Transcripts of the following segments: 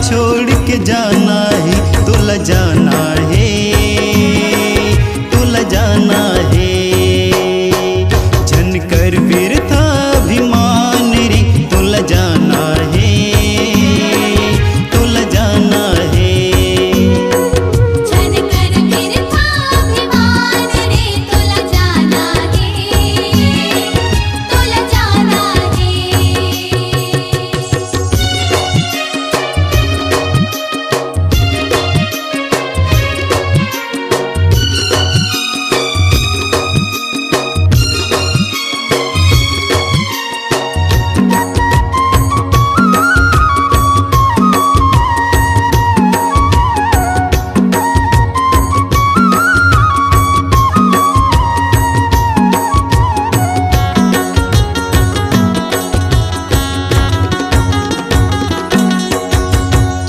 छोड़ के जाना है, तुला जाना है, तुला जाना है। झनकर बिरथा अभिमान रे, तुला जाना है, तुला जाना है। झनकर बिरथा अभिमान रे, तुला जाना है, तुला जाना है।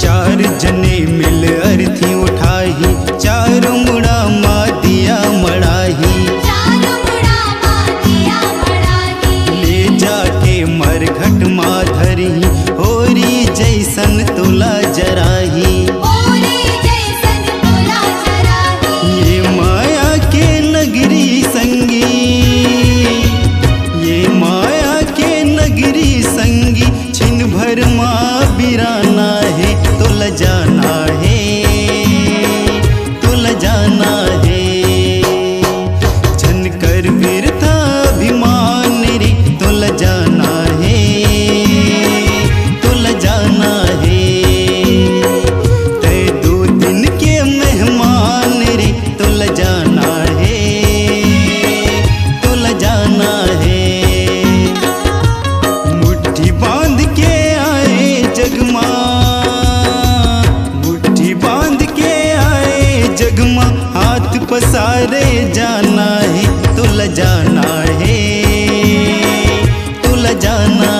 चार जने मिल अर्थी उठाही, चारों मुड़ा मादिया मड़ाही। चारों मुड़ा मादिया मड़ाही, ले जाके मरघट माधरी, होरी जैसन तुला जराही। ओरे जैसन तुला जराही। ये माया के नगरी संगी, ये माया के नगरी संगी, छिन भर माँ बिराना है, तुला जाना है, तुला जाना है। झनकर बिरथा अभिमान रे, तुला जाना है, तुला जाना है। तय 2 दिन के मेहमान रे, तुला जाना है, तुला जाना है। मुट्ठी बांध के आए जगमा, मुट्ठी बांध के आए जगमा, हाथ पसारे जाना है, तुला जाना है, तुला जाना